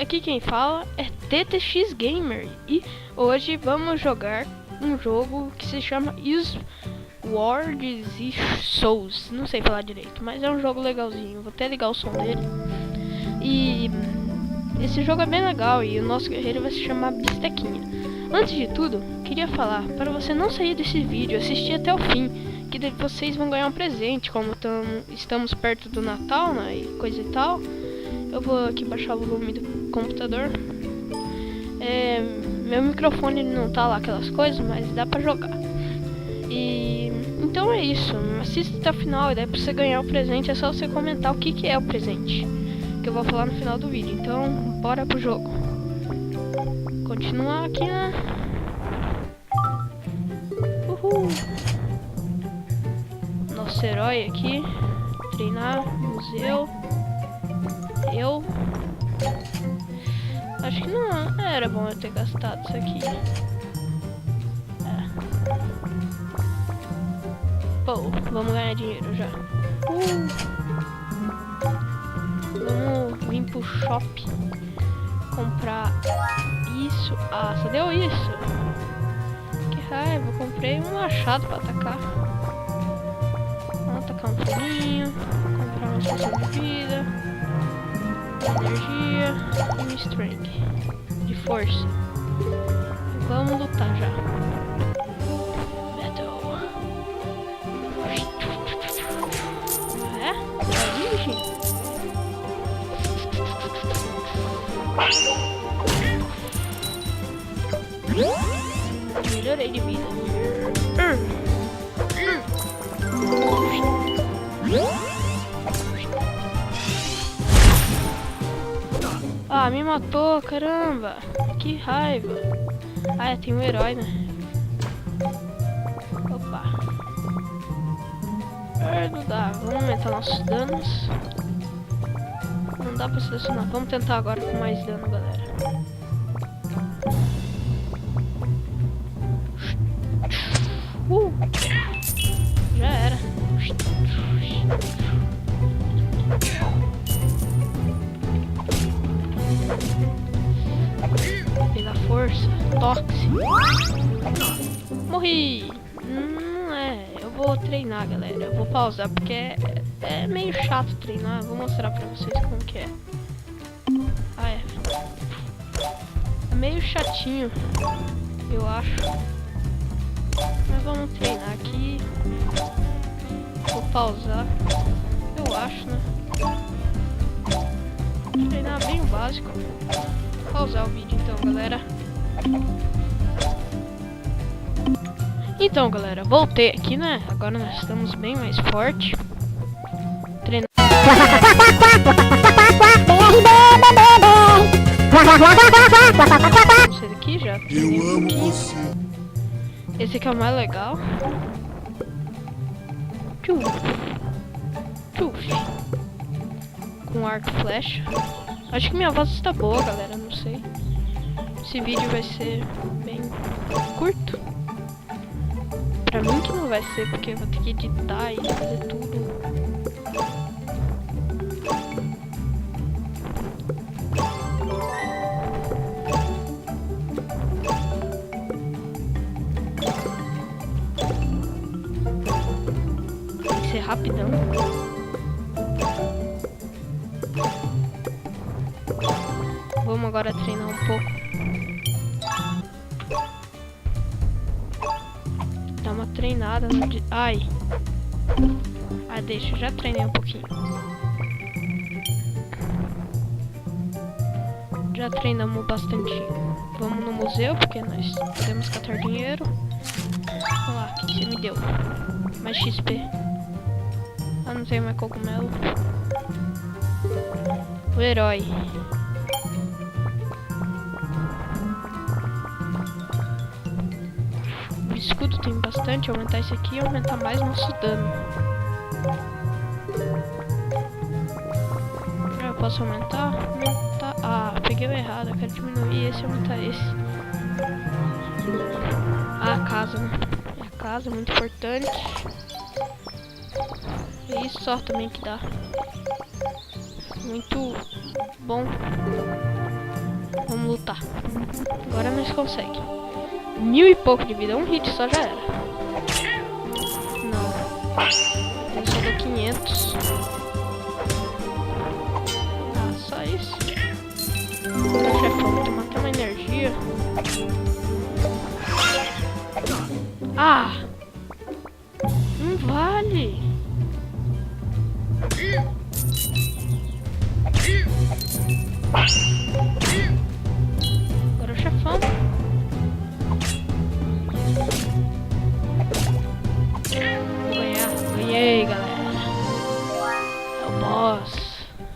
Aqui quem fala é TTX Gamer e hoje vamos jogar um jogo que se chama Swords e Souls. Não sei falar direito, mas é um jogo legalzinho. Vou até ligar o som dele. E esse jogo é bem legal e o nosso guerreiro vai se chamar Bistequinha. Antes de tudo, queria falar para você não sair desse vídeo, assistir até o fim, que vocês vão ganhar um presente, como estamos perto do Natal, né, e coisa e tal. Eu vou aqui baixar o volume do computador. Meu microfone não tá lá aquelas coisas, mas dá pra jogar. E então é isso. Assista até o final e daí pra você ganhar o presente é só você comentar o que é o presente, que eu vou falar no final do vídeo. Então bora pro jogo. Continuar aqui, né? Uhul. Nosso herói aqui. Treinar, museu. Eu acho que não era bom eu ter gastado isso aqui. Pô, vamos ganhar dinheiro já. Vamos vir pro shopping comprar isso. Ah, só deu isso. Que raiva, eu comprei um machado pra atacar. Vamos atacar um foguinho, comprar uma poção de vida, energia e um strength de força. Vamos lutar já. Battle. Aí, gente. Melhorei de vida. Ah, me matou, caramba. Que raiva. Ah, tem um herói, né? Opa. Não dá. Vamos aumentar nossos danos. Não dá pra selecionar. Vamos tentar agora com mais dano, galera. Já era. Pela força, tóxico. Morri. Eu vou treinar, galera. Eu vou pausar porque é meio chato treinar. Vou mostrar pra vocês como que é. Ah, é meio chatinho, eu acho. Mas vamos treinar aqui. Vou pausar. Eu acho, né? Treinar bem o básico. Vou pausar o vídeo então, galera. Então, galera, voltei aqui, né? Agora nós estamos bem mais forte. Treinar. Vamos sair daqui já. Eu amo você. Esse aqui é o mais legal. Tchuf. Tchuf. Com arco e flecha. Acho que minha voz está boa, galera. Não sei. Esse vídeo vai ser bem curto. Pra mim que não vai ser, porque eu vou ter que editar e fazer tudo. Tem que ser rapidão. Vamos agora treinar um pouco. Dá uma treinada no... Ai. Ah, deixa, já treinei um pouquinho. Já treinamos bastante. Vamos no museu, porque nós podemos catar dinheiro. Olha lá, o que você me deu? Mais XP. Ah, não tem mais cogumelo. O herói. O escudo tem bastante. Aumentar esse aqui e aumentar mais nosso dano. Eu posso aumentar? Aumentar. Ah, peguei o errado. Eu quero diminuir esse e aumentar esse. Ah, a casa, né? A casa é muito importante. E isso só também que dá. Muito bom. Vamos lutar. Agora nós conseguimos. 1000 e pouco de vida. Um hit só já era. Não. Ele só deu 500. Ah, só isso. O chefão toma até uma energia. Ah! Não vale! Agora o chefão. Vou ganhar. Ganhei, galera. É o boss.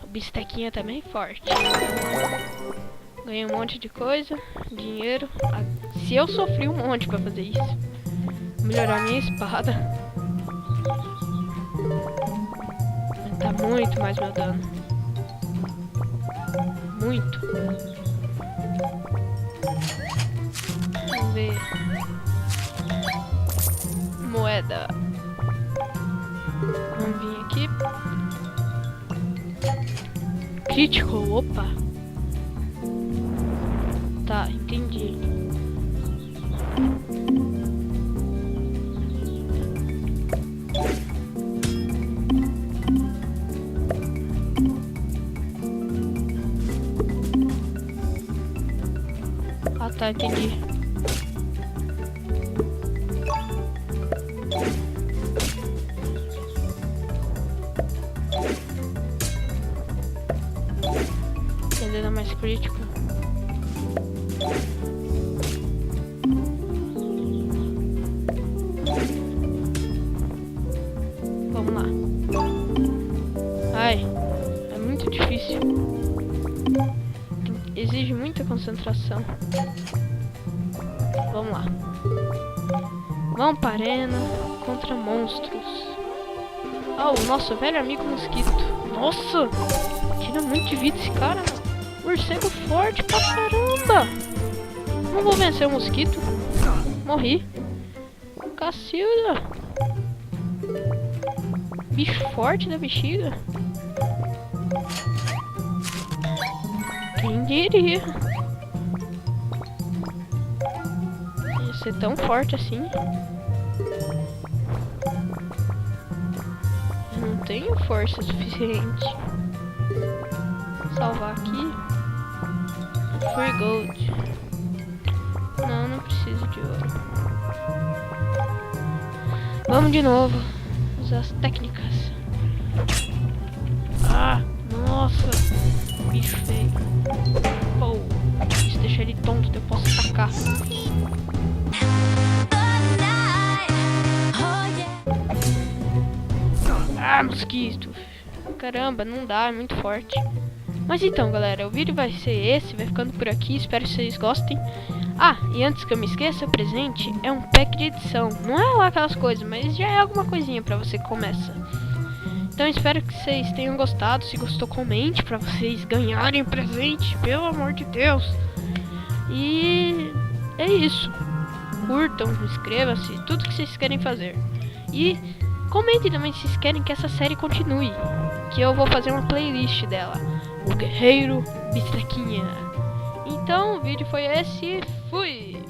O bistequinha também é forte. Ganhei um monte de coisa. Dinheiro. Se eu sofri um monte pra fazer isso. Melhorar minha espada. Tá muito mais meu dano. Muito. Vamos ver. Moeda. Vamos vir aqui. Crítico, opa. Tá, entendi. Ah, tá, entendi. Ele dá mais crítico. Vamos lá. Ai, é muito difícil. Exige muita concentração. Vamos lá. Vamos para a arena contra monstros. Ah, o nosso velho amigo mosquito. Nossa! Tira muito de vida esse cara, mano. Morcego forte pra caramba. Não vou vencer o mosquito. Morri. Cacilda. Bicho forte da bexiga. Quem diria? Ia ser tão forte assim. Eu não tenho força suficiente. Salvar aqui. Free gold. Não, não preciso de ouro. Vamos de novo. Usar as técnicas. Ah, nossa. Bicho feio. Pô, se deixar ele tonto, eu posso atacar. Ah, mosquito. Caramba, não dá, é muito forte. Mas então, galera, o vídeo vai ser esse, vai ficando por aqui, espero que vocês gostem. Ah, e antes que eu me esqueça, o presente é um pack de edição. Não é lá aquelas coisas, mas já é alguma coisinha pra você que começa. Então espero que vocês tenham gostado. Se gostou, comente pra vocês ganharem presente, pelo amor de Deus. E é isso. Curtam, inscrevam-se, tudo que vocês querem fazer. E comentem também se vocês querem que essa série continue, que eu vou fazer uma playlist dela. O Guerreiro Bistequinha. Então o vídeo foi esse. Fui!